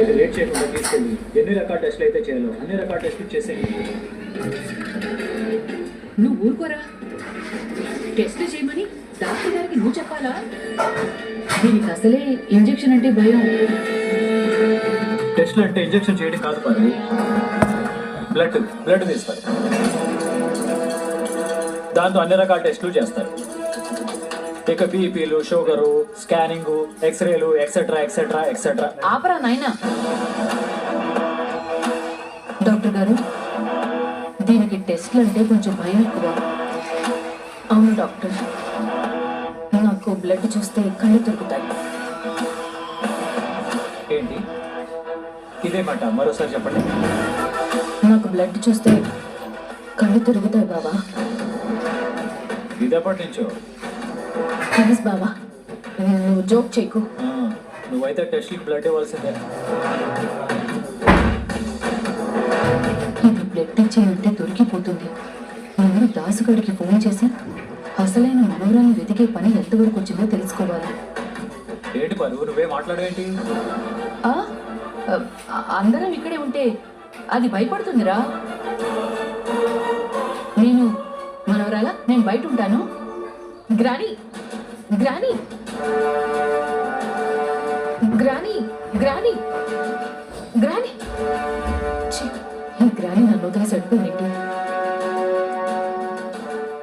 ఇది లేట్ చేయకుండా తీసుకెళ్ళి ఎన్ని రకాల టెస్ట్లు అయితే చేయాలో అన్ని రకాల టెస్ట్లు చేసేయండి. నువ్వు ఊరుకోరా, టెస్ట్ చేయమని డాక్టర్ గారికి నువ్వు చెప్పాలా? దీనికి అసలే ఇంజెక్షన్ అంటే భయం. టెస్ట్లు అంటే ఇంజెక్షన్ చేయడం కాదు పార్వతి, బ్లడ్ తీస్తారు. దాంతో అన్ని రకాల టెస్టులు చేస్తారు. ఇక బీపీలు, షుగరు, స్కానింగ్, ఎక్స్రేలు, ఎక్సెట్రా ఎక్సెట్రా ఎక్సెట్రా. ఆపరా నాయనా. డాక్టర్ గారు, దీనికి టెస్ట్లు అంటే కొంచెం భయం ఎక్కువ. అవును డాక్టర్, నాకు బ్లడ్ చూస్తే కళ్ళు దొరుకుతాయి. ఏంటి ఇదేమాట? మరోసారి చెప్పండి. నాకు బ్లడ్ చూస్తే కళ్ళు తిరుగుతాయి బాబా. ఇదెప్పటి నుంచో? ప్లీజ్ బాబా, నువ్వు జోక్ చేయకు. నువ్వైతే టెస్ట్కి బ్లడ్ ఇవ్వాల్సిందే. ఇది బ్లడ్ ఇచ్చేయంటే దొరికిపోతుంది. నేను దాసుగడికి ఫోన్ చేసి అసలైన మనోరాన్ని వెతికే పని ఎంతవరకు వచ్చిందో తెలుసుకోవాలి. ఏంటి పరు, నువ్వే మాట్లాడేంటి? అందరం ఇక్కడే ఉంటే అది భయపడుతుందిరా. నేను మనవరాలా, నేను బయట ఉంటాను. గ్రాని గ్రాని గ్రాని గ్రాని గ్రాని ఈ గ్రాని నన్ను వదిలి సడిపోయింది.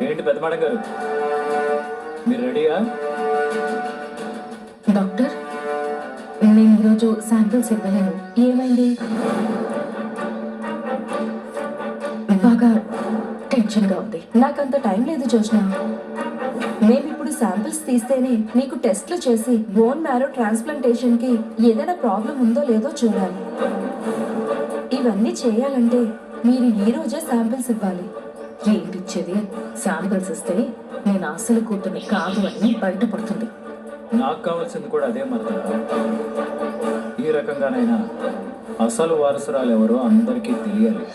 ఏంటి పెద్ద మేడం గారు, మీరు రెడీయా? డాక్టర్, నేను ఈరోజు శాంపిల్స్ ఇవ్వలేను. ఏమైంది? బాగా టెన్షన్గా ఉంది. నాకంత టైం లేదు జోష్న. మేమిప్పుడు శాంపిల్స్ తీస్తేనే నీకు టెస్ట్లు చేసి బోన్ మ్యారో ట్రాన్స్ప్లాంటేషన్కి ఏదైనా ప్రాబ్లం ఉందో లేదో చూడాలి. ఇవన్నీ చేయాలంటే మీరు ఈ రోజే శాంపిల్స్ ఇవ్వాలి. ఏంటిచ్చేది? శాంపిల్స్ ఇస్తే నేను అసలు కూతుర్ని కాదు అని బయటపడుతుంది. నాకు కావాల్సింది కూడా అదే మరి. ఈ రకంగానైనా అసలు వారసురాలు ఎవరో అందరికీ తెలియాలి.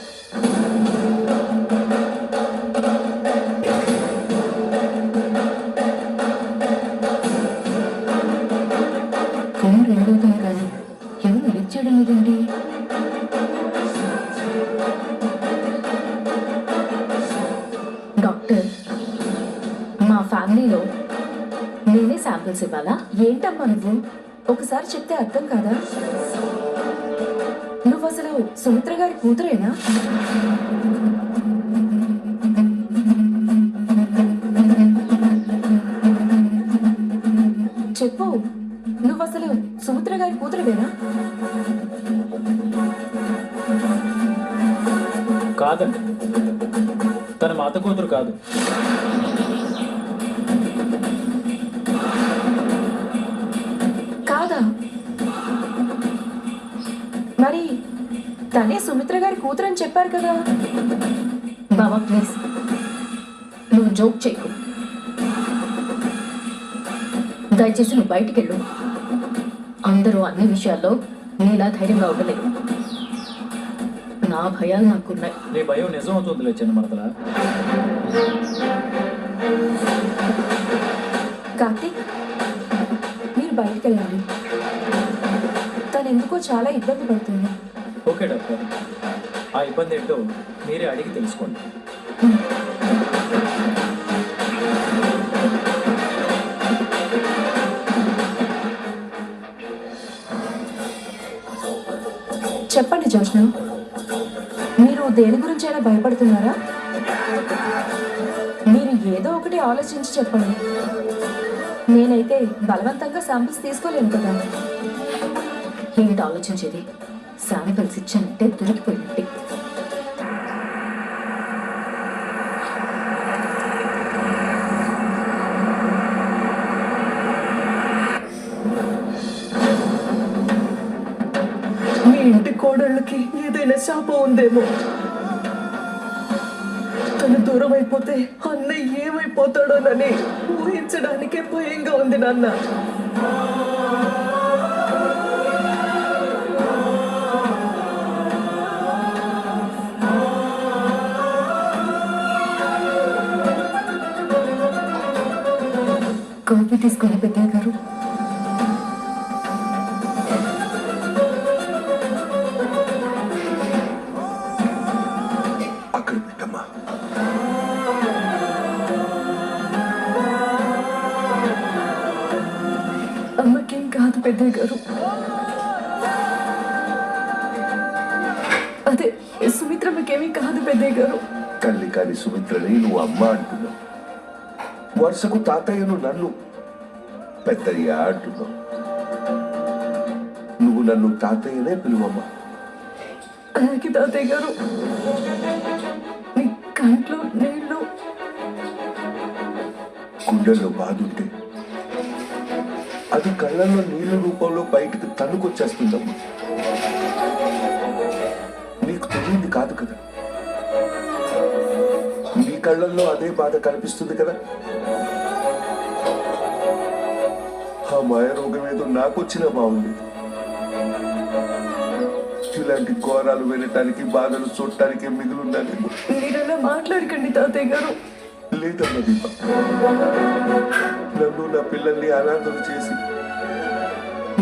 ఫోన్ రింగ్ అవుతుంది కానీ ఎవరు లిఫ్ట్ చేయడం లేదండి. డాక్టర్, మా ఫ్యామిలీలో నేనే శాంపిల్స్ ఇవ్వాలా? ఏంటమ్మా నువ్వు? ఒకసారి చెప్తే అర్థం కాదా? నువ్వు అసలు సుమిత్ర గారి కూతురేనా? చెప్పు, నువ్వు అసలు సుమిత్ర గారి కూతురువేనా? కాదండి, తన మాత కూతురు కాదు. కాదా? మరి తనే సుమిత్ర గారి కూతురు అని చెప్పారు కదా. బాబా ప్లీజ్, నువ్వు జోక్ చేయకు. దయచేసి నువ్వు బయటికి వెళ్ళు. అందరూ అన్ని విషయాల్లో నీలా ధైర్యంగా ఉండలేదు. నా భయాలు నాకున్నాయి. నీ భయం నిజం అవుతుంది చిన్న మరదలా. కార్తీక్, మీరు బయటికి వెళ్ళండి. తను ఎందుకో చాలా ఇబ్బంది పడుతుంది. ఓకే డాక్టర్, ఆ ఇబ్బంది ఏంటో మీరే అడిగి తెలుసుకోండి. చెప్పండి జోష్న, మీరు దేని గురించి అయినా భయపడుతున్నారా? మీరు ఏదో ఒకటి ఆలోచించి చెప్పండి. నేనైతే బలవంతంగా శాంపిల్స్ తీసుకోలేను కదా. ఏమిటి ఆలోచించేది? శాంపిల్స్ ఇచ్చానంటే దొరికిపోయినట్టే. మీ ఇంటి కోడళ్ళకి ఏదైనా శాపం ఉందేమో. తను దూరం అయిపోతే అన్నయ్య ఏమైపోతాడోనని ఊహించడానికే భయంగా ఉంది నాన్న. కాఫీ తీసుకొని పెద్దయ్య గారు. పెద్దయ్య గారు. అదే సుమిత్రమ్మకేమీ కాదు పెద్దయ్య గారు. తల్లి కాని సుమిత్రని నువ్వు అమ్మ అంటున్నావు, వరుసకు తాతయ్యను నన్ను పెద్దయ్య అంటున్నావు. నువ్వు నన్ను తాతయ్యనే పిలువమ్మా. అలాగే తాతయ్య గారు. మీ కంట్లో నీళ్ళు, గుండెల్లో బాధుంటే అది కళ్ళల్లో నీళ్ళ రూపంలో బయటికి తన్నుకొచ్చేస్తుందమ్మా. నీకు తెలియంది కాదు కదా, నీ కళ్ళల్లో అదే బాధ కనిపిస్తుంది కదా. ఆ మాయ రోగం ఏదో నాకొచ్చినా బాగుంది. ఇలాంటి ఘోరాలు వినటానికి, బాధలు చూడటానికి మిగులున్నాను. మీరలా మాట్లాడకండి తాతయ్య గారు. లేదమ్మా దీప, నన్ను నా పిల్లల్ని అనాథలు చేసి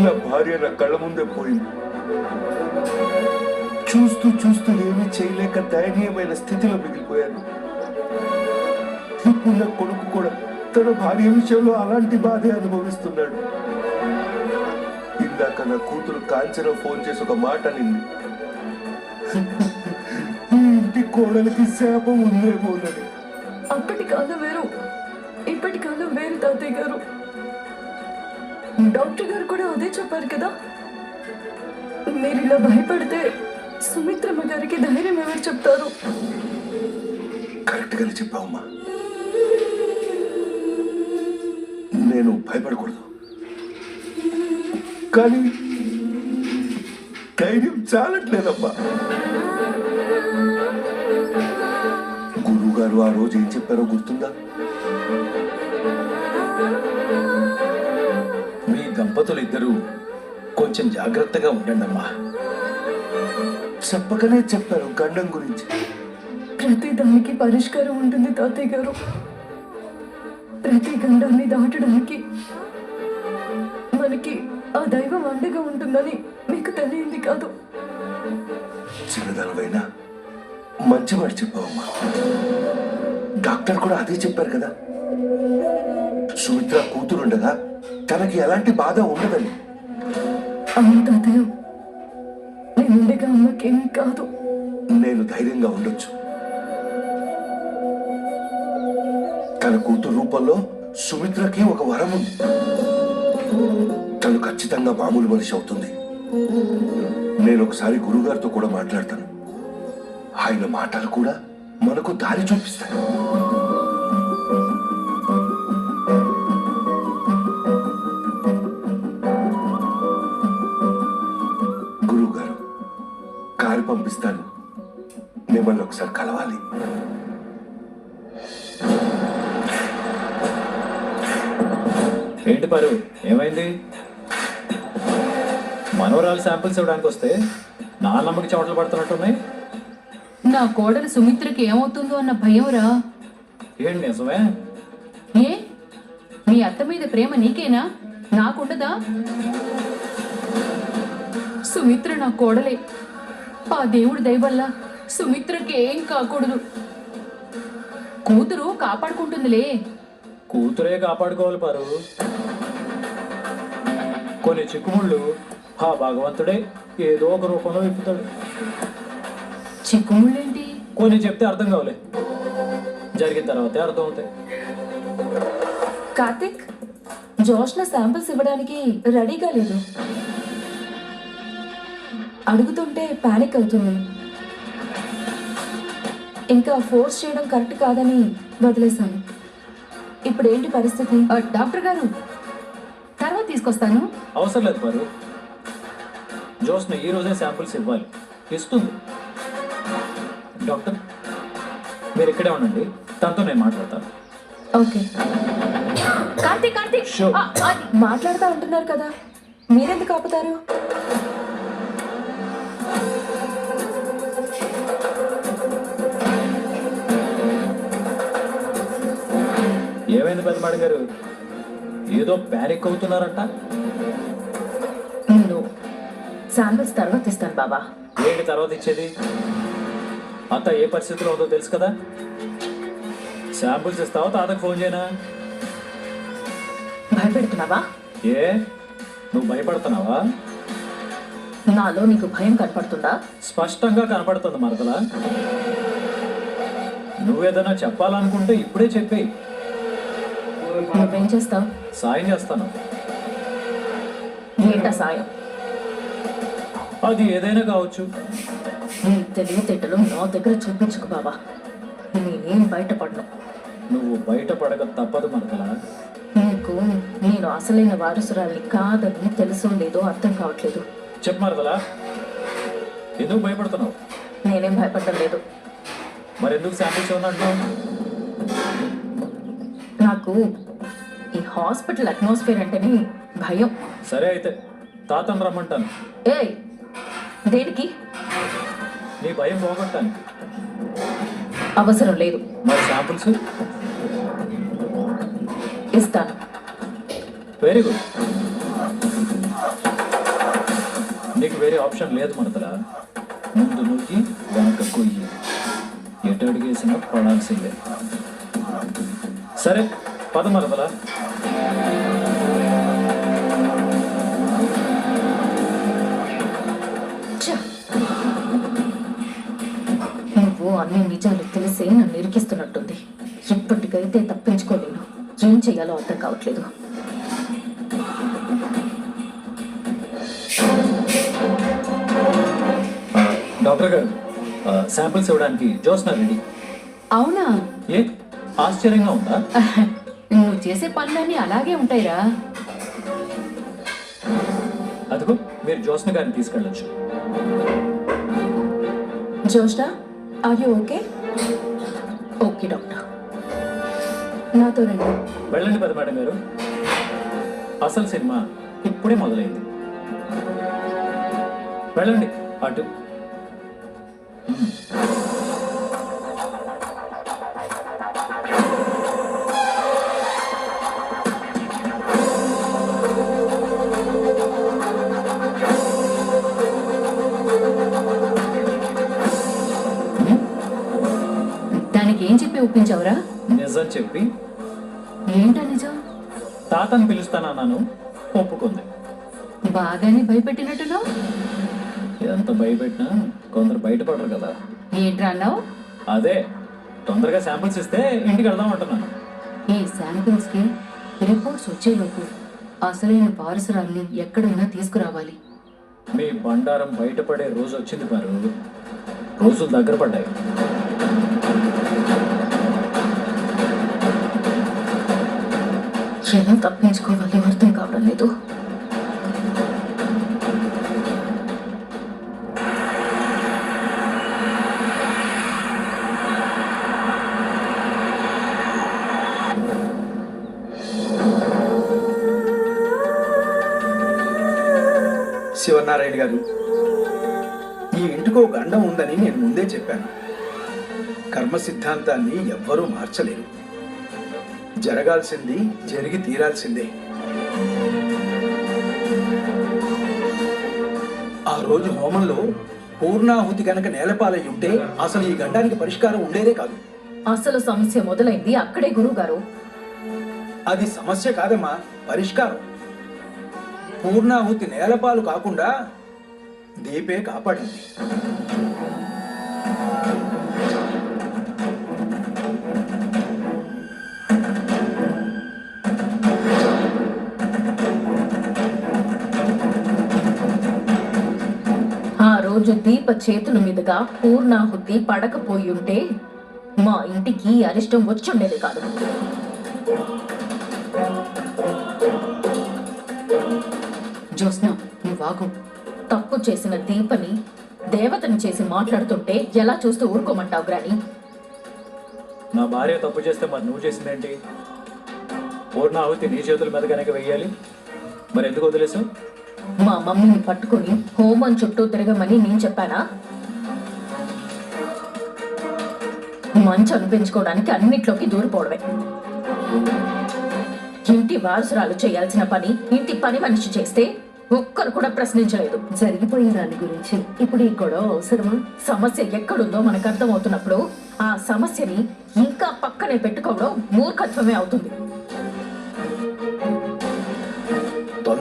నా భార్య నా కళ్ళ ముందే పోయింది. చూస్తూ చూస్తూ ఏమీ చేయలేక దయనీయమైన స్థితిలో మిగిలిపోయాను. ఇప్పుడు నా కొడుకు కూడా తన భార్య విషయంలో అలాంటి బాధే అనుభవిస్తున్నాడు. ఇందాక నా కూతురు కాంచన ఫోన్ చేసి ఒక మాట అనింది, ఈ ఇంటి కోడలికి శాపం ఉందేమోనని. అప్పటి కాలం వేరు, ఇప్పటి కాలం వేరు తాతయ్య గారు. డాక్టర్ గారు కూడా అదే చెప్పారు కదా. మీరు ఇలా భయపడితే సుమిత్రమ్మ గారికి ధైర్యం ఎవరు చెప్తారు? కరెక్ట్ గానే చెప్పావమ్మా. నేను భయపడకూడదు, కానీ ధైర్యం చాలట్లేదమ్మా. గురువు గారు ఆ రోజు ఏం చెప్పారో గుర్తుందా? మీ దంపతులు ఇద్దరు కొంచెం జాగ్రత్తగా ఉండండి అమ్మా. చెప్పకనే చెప్పారు గండం గురించి. ప్రతి దానికి పరిష్కారం ఉంటుంది తాతయ్య గారు. ప్రతి గండాన్ని దాటడానికి మనకి ఆ దైవం అండగా ఉంటుందని మీకు తెలియంది కాదు. చిన్నదనవైనా మంచి మాట చెప్పావమ్మా. డాక్టర్ కూడా అదే చెప్పారు కదా, సుమిత్ర కూతురుండగా తనకి ఎలాంటి బాధ ఉండదని. అవును తాతయ్య, నేనుండగా అమ్మకేమీ కాదు. నేను ధైర్యంగా ఉండొచ్చు. తన కూతురు రూపంలో సుమిత్రకి ఒక వరం ఉంది. తను ఖచ్చితంగా మామూలు మనిషి అవుతుంది. నేను ఒకసారి గురుగారితో కూడా మాట్లాడతాను. ఆయన మాటలు కూడా మనకు దారి చూపిస్తాయి. గురువు గారు, కారు పంపిస్తాను, మిమ్మల్ని ఒకసారి కలవాలి. ఏంటి పారు, ఏమైంది? మనోరాలు శాంపిల్స్ ఇవ్వడానికి వస్తే నా నమ్మకి చెమటలు పడుతున్నట్టున్నాయి. నా కోడలు సుమిత్రకి ఏమవుతుందో అన్న భయంరా. ఏంటి నిజమే? ఏ మీ అత్త మీద ప్రేమ నీకేనా, నాకుండదా? సుమిత్ర నా కోడలే. ఆ దేవుడి దయ వల్ల సుమిత్రకి ఏం కాకూడదు. కూతురు కాపాడుకుంటుందిలే. కూతురే కాపాడుకోవాలి పారు. కొన్ని చిక్కుముళ్ళు ఆ భగవంతుడే ఏదో ఒక రూపంలో విప్పుతాడు. చిక్కుముళ్ళేంటి? కొన్ని చెప్తే అర్థం కావలే, జరిగిన తర్వాతే అర్థం అవుతాయి. కార్తిక్, జోష్న శాంపిల్స్ ఇవ్వడానికి రెడీగా లేదు. అడుగుతుంటే పానిక్ అవుతుంది. ఇంకా ఫోర్స్ చేయడం కరెక్ట్ కాదని వదిలేశాను. ఇప్పుడు ఏంటి పరిస్థితి? డాక్టర్ గారు, తర్వాత తీసుకొస్తాను. అవసరం లేదు పారు, జోస్న ఈ రోజే శాంపిల్స్ ఇవ్వాలి, ఇస్తుంది. డాక్టర్ మీరు ఇక్కడే ఉండండి, తనతో నేను మాట్లాడతాను. Okay, Karthik Karthik show. మాట్లాడుతూ ఉంటున్నారు కదా, మీరెందుకు ఆపుతారు? ఏమైంది పెద్దమాడి గారు, ఏదో ప్యానిక్ అవుతున్నారంట? నేను శాంపిల్స్ తర్వాత ఇస్తాను బాబా. ఏంటి తర్వాత ఇచ్చేది? అత్త ఏ పరిస్థితిలో ఉందో తెలుసు కదా. శాంపిల్స్ ఇస్తావా తాతకు ఫోన్ చేయనా? భయపెడుతున్నావా? ఏ నువ్వు భయపడుతున్నావా? నాలో నీకు భయం కనపడుతుందా? స్పష్టంగా కనపడుతుంది మరదలా. నువ్వేదైనా చెప్పాలనుకుంటే ఇప్పుడే చెప్పేయి. నువ్వేం చేస్తావు? సాయం చేస్తాను. ఏంటా సాయం? అది ఏదైనా కావచ్చు. నీ తెలివితేటలు నా దగ్గర చూపించుకు బాబా. నేనేం బయటపడను. నువ్వు బయటపడక తప్పదు మరదలా. నీకు నేను అసలైన వారసురాల్ని కాదని తెలుసో లేదో అర్థం కావట్లేదు. చెప్పు మరదలా, ఎందుకు భయపడుతున్నావు? నేనేం భయపడడం లేదు. మరెందుకు శాంపిల్స్ ఉన్నట్టు? నాకు ఈ హాస్పిటల్ అట్మాస్ఫియర్ అంటేనే భయం. సరే అయితే తాతను రమ్మంటాను. ఏయ్, దేనికి? నీ భయం పోగొట్టాను. అవసరం లేదు. మరి శాంపిల్స్ ఇస్తాను. Very good. నీకు వేరే ఆప్షన్ లేదు మరదలా. ముందు నువ్వు వెనక కొయ్యి. ఎటు అడిగేసినా పడాల్సిందే. సరే పద మరదలా. ఛ! నువ్వు అన్ని నిజాలు తెలిసే నన్ను ఇరికిస్తున్నట్టుంది. ఇప్పటికైతే తప్పించుకోలేను. ఏం చెయ్యాలో అర్థం కావట్లేదు. డాక్టర్ గారు, శాంపిల్స్ ఇవ్వడానికి జోస్నా రెడీ. అవునా? ఏ ఆశ్చర్యంగా ఉందా? నువ్వు చేసే పనులన్నీ అలాగే ఉంటాయిరా. అదిగో మీరు జోస్న గారిని తీసుకెళ్ళొచ్చు. Joshna, are you okay? Okay doctor. నాతో రండి. వెళ్ళండి పెద్ద మేడం గారు. అసలు సినిమా ఇప్పుడే మొదలైంది. వెళ్ళండి అటు. దానికి ఏం చెప్పి ఒప్పించావురా? నిజం చెప్పి ఏంటా నిజం? తాతని పిలుస్తానన్నాను, ఒప్పుకుంది. బాగానే భయపెట్టినట్టున్నావు. ఎంత భయపెట్టినా కొందరు బయటపడరు కదా. ఏంట్రా అన్నావు? అదే తొందరగా శాంపిల్స్ ఇస్తే ఇంటికి వెళ్దాం అంటున్నాను. ఈ శాంపిల్స్ కి రిపోర్ట్స్ వచ్చేలోపు అసలైన వారసురాల్ని ఎక్కడున్నా తీసుకురావాలి. మీ బండారం బయటపడే రోజు వచ్చింది పారు. రోజులు దగ్గర పడ్డాయి. ఎలా తప్పించుకోవాలి అర్థం కావడం లేదు. శివనారాయణ గారు, ఈ ఇంటికో గండం ఉందని నేను ముందే చెప్పాను. కర్మ సిద్ధాంతాన్ని ఎవ్వరూ మార్చలేరు. జరగాల్సింది జరిగి తీరాల్సిందే. ఆ రోజు హోమంలో పూర్ణాహుతి కనుక నేలపాలై ఉంటే అసలు ఈ గండానికి పరిష్కారం ఉండేదే కాదు. అసలు సమస్య మొదలైంది అక్కడే గురువు గారు. అది సమస్య కాదమ్మా, పరిష్కారం. పూర్ణాహుతి నేలపాలు కాకుండా దీపే కాపాడింది. ఆ రోజు దీప చేతుల మీదుగా పూర్ణాహుతి పడకపోయి ఉంటే మా ఇంటికి అరిష్టం వచ్చుండేది కాదు. జ్యోత్స్న, నువ్వు ఆగు. తప్పు చేసిన దీపని దేవతని చేసి మాట్లాడుతుంటే ఎలా చూస్తూ ఊరుకోమంటావు గ్రాని? నా భార్య తప్పు చేస్తే మరి నువ్వు చేసిందేంటి? పూర్ణాహుతి నీ చేతుల మీద కనుక వెయ్యాలి, మరి ఎందుకు వదిలేసావు? మా మమ్మీని పట్టుకుని హోమం చుట్టూ తిరగమని నేను చెప్పానా? మంచి అనిపించుకోవడానికి అన్నిట్లోకి దూరిపోవడమే. ఇంటి వారసురాలు చేయాల్సిన పని ఇంటి పని మనిషి చేస్తే ఒక్కరు కూడా ప్రశ్నించలేదు. జరిగిపోయిన దాని గురించి ఇప్పుడు ఈ గొడవ అవసరమా? సమస్య ఎక్కడుందో మనకు అర్థమవుతున్నప్పుడు ఆ సమస్యని ఇంకా పక్కనే పెట్టుకోవడం మూర్ఖత్వమే అవుతుంది.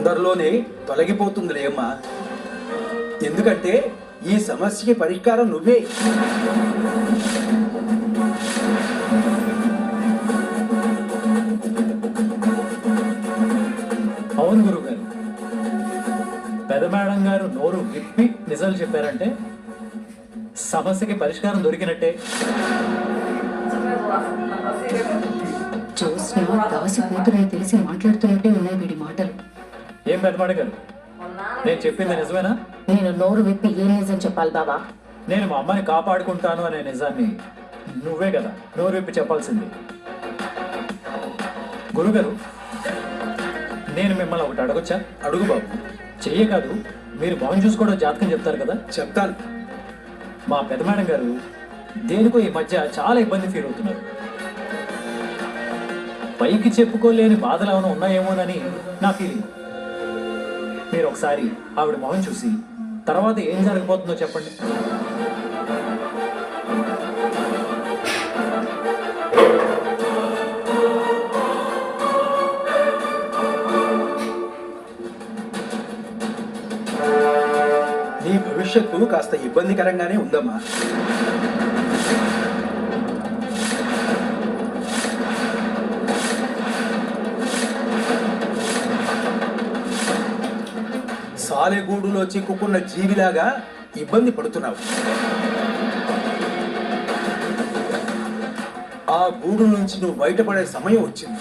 తొందరలోనే తొలగిపోతుందిలే అమ్మా. ఎందుకంటే ఈ సమస్యకి పరిష్కారం నువ్వే. అవును గురువు గారు, పెద్ద మేడం గారు నోరు విప్పి నిజాలు చెప్పారంటే సమస్యకి పరిష్కారం దొరికినట్టే. జ్యోత్స్న దాసి కూతురని తెలిసి మాట్లాడుతున్నట్టే ఉన్నాయి వీడి మాటలు. ఏం పెద్ద మేడం గారు, నేను చెప్పింది నిజమేనా? నేను నోరు విప్పి ఏం నిజం చెప్పాలి బాబా? నేను మా అమ్మని కాపాడుకుంటాను అనే నిజాన్ని నువ్వే కదా నోరు విప్పి చెప్పాల్సింది. గురుగారు, నేను మిమ్మల్ని ఒకటి అడగొచ్చా? అడుగు బాబు. చెయ్యే కాదు, మీరు మొహం చూసుకోవడం జాతకం చెప్తారు కదా. చెప్తాను. మా పెద్ద మేడం గారు దేనికో ఈ మధ్య చాలా ఇబ్బంది ఫీల్ అవుతున్నారు. పైకి చెప్పుకోలేని బాధలు ఏమైనా ఉన్నాయేమోనని నా ఫీలింగ్. మీరు ఒకసారి ఆవిడ మొహం చూసి తర్వాత ఏం జరగబోతుందో చెప్పండి. నీ భవిష్యత్తు కాస్త ఇబ్బందికరంగానే ఉందమ్మా. సాలెగూడులో చిక్కుకున్న జీవిలాగా ఇబ్బంది పడుతున్నావు. ఆ గూడు నుంచి నువ్వు బయటపడే సమయం వచ్చింది.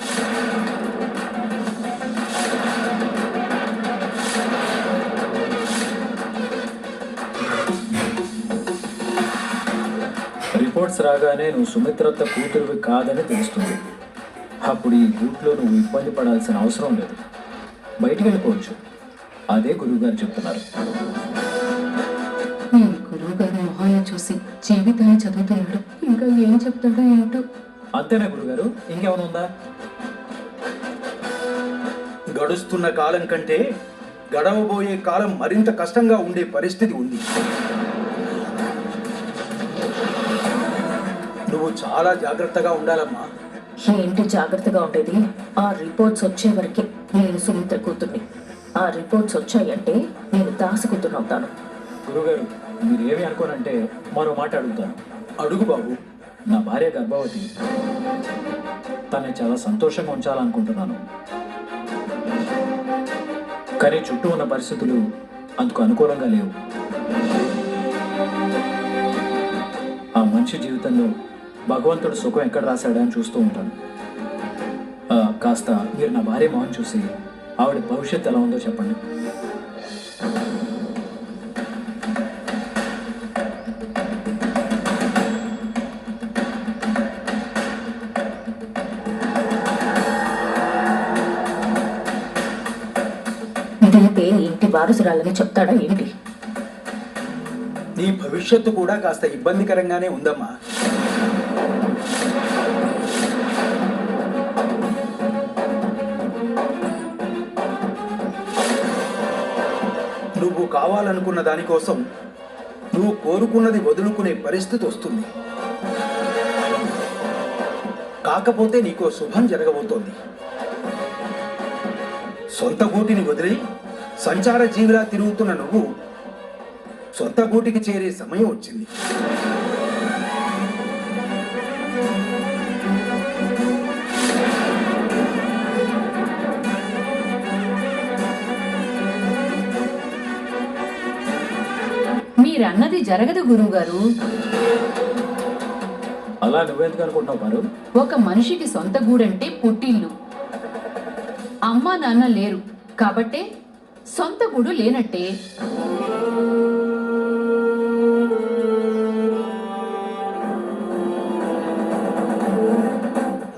రిపోర్ట్స్ రాగానే నువ్వు సుమిత్రత్త కూతురువి కాదని తెలుస్తుంది. అప్పుడు ఈ గూట్లో నువ్వు ఇబ్బంది పడాల్సిన అవసరం లేదు, బయటికి వెళ్ళిపోవచ్చు. అదే గురువుగారు చెప్తున్నారు. నేను గురువు గారి మొహాన్ని చూసి జీవితాన్ని చదువుతున్నాడు. ఇంకా ఏం చెప్తాడో ఏంటో. అంతేనా గురుగారు, ఇంకేమైనా ఉందా? గడుస్తున్న కాలం కంటే గడవబోయే కాలం మరింత కష్టంగా ఉండే పరిస్థితి ఉంది. నువ్వు చాలా జాగ్రత్తగా ఉండాలమ్మా. ఏంటి జాగ్రత్తగా ఉండేది? ఆ రిపోర్ట్స్ వచ్చే వరకే నేను సుమిత్ర కూతుర్ని. ఆ రిపోర్ట్స్ వచ్చాయంటే నేను దాసి కూతుర్ని అవుతాను. గురుగారు, మీరు ఏమి అనుకోనంటే మరో మాట అడుగుతాను. అడుగు బాబు. నా భార్య గర్భవతి. తనని చాలా సంతోషంగా ఉంచాలనుకుంటున్నాను. కానీ చుట్టూ ఉన్న పరిస్థితులు అందుకు అనుకూలంగా లేవు. ఆ మనిషి జీవితంలో భగవంతుడు సుఖం ఎక్కడ రాశాడా అని చూస్తూ ఉంటాను. కాస్త మీరు నా భార్య మొహం చూసి ఆవిడ భవిష్యత్తు ఎలా ఉందో చెప్పండి. దీపే ఇంటి వారసురాలని చెప్తాడా ఏంటి? నీ భవిష్యత్తు కూడా కాస్త ఇబ్బందికరంగానే ఉందమ్మా. నువ్వు కావాలనుకున్న దానికోసం నువ్వు కోరుకున్నది వదులుకునే పరిస్థితి వస్తుంది. కాకపోతే నీకో శుభం జరగబోతోంది. సొంత గూటిని వదిలి సంచార జీవిలా తిరుగుతున్న నువ్వు సొంత గూటికి చేరే సమయం వచ్చింది. మీరన్నది జరగదు గురువుగారు. అలా నువ్వెందుకు అనుకుంటున్నావు పారు? ఒక మనిషికి సొంత గూడంటే పుట్టిల్లు. అమ్మా నాన్న లేరు కాబట్టే సొంత గూడు లేనట్టే.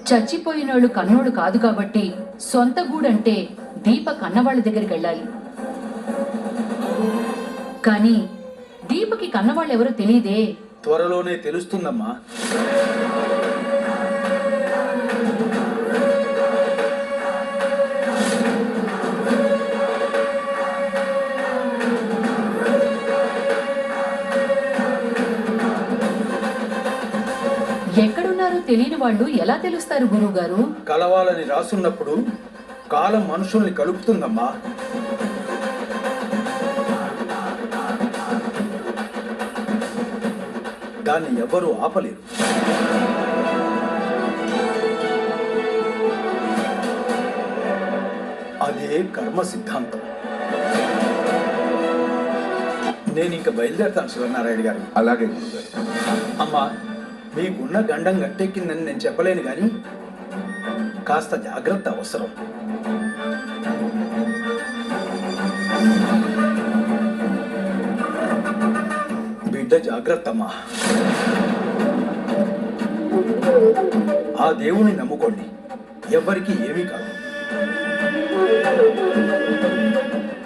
చచ్చిపోయినోళ్ళు కన్నోడు కాదు కాబట్టి సొంత గూడంటే దీప కన్నవాళ్ళ దగ్గరికి వెళ్ళాలి. కానీ దీపకి కన్నవాళ్ళు ఎవరో తెలియదే. త్వరలోనే తెలుస్తుందమ్మా. ఎక్కడున్నారో తెలియని వాళ్ళు ఎలా తెలుస్తారు గురువుగారు? కలవాలని రాసున్నప్పుడు కాలం మనుషుల్ని కలుపుతుందమ్మా. దాన్ని ఎవ్వరూ ఆపలేరు. అదే కర్మ సిద్ధాంతం. నేను ఇంక బయలుదేరుతాను శివనారాయణ గారు. అలాగే గురుగారు. అమ్మా, మీకున్న గండం గట్టెక్కిందని నేను చెప్పలేను కానీ కాస్త జాగ్రత్త అవసరం. బిడ్డ జాగ్రత్త అమ్మా. ఆ దేవుని నమ్ముకోండి, ఎవ్వరికీ ఏమీ కాదు.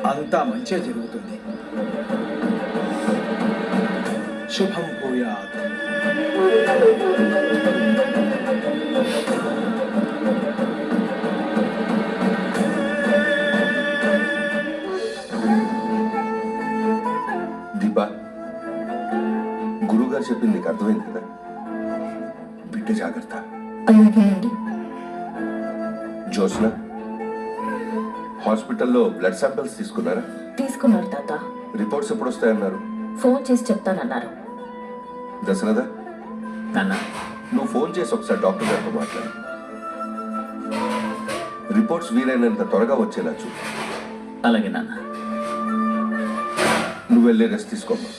అంతా మంచే జరుగుతుంది. శుభం భూయాత్. దీపా, గురుగారు చెప్పింది నీకు అర్థమైంది కదా? బిడ్డ జాగ్రత్త. అలాగే అండి. జ్యోత్స్న, హాస్పిటల్లో బ్లడ్ శాంపిల్స్ తీసుకున్నారా? తీసుకున్నారు తాత. రిపోర్ట్స్ ఎప్పుడు వస్తాయన్నారు? ఫోన్ చేసి చెప్తానన్నారు. దశరథ, నాన్న, నువ్వు ఫోన్ చేసి ఒకసారి డాక్టర్ గారితో మాట్లాడు. రిపోర్ట్స్ వీలైనంత త్వరగా వచ్చేలా చూడు. అలాగే నాన్న. నువ్వు వెళ్ళి రెస్ట్ తీసుకోమ్మా.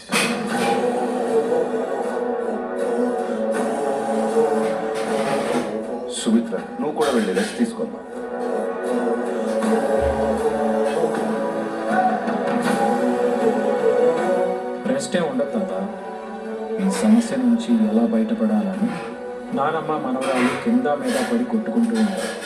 సుమిత్ర, నువ్వు కూడా వెళ్ళి రెస్ట్ తీసుకోమ్మా. రెస్టే ఉండదు తాత. ఈ సమస్య నుంచి ఎలా బయటపడాలని నానమ్మ మనవరాలు కింద మీద పడి కొట్టుకుంటూ ఉన్నారు.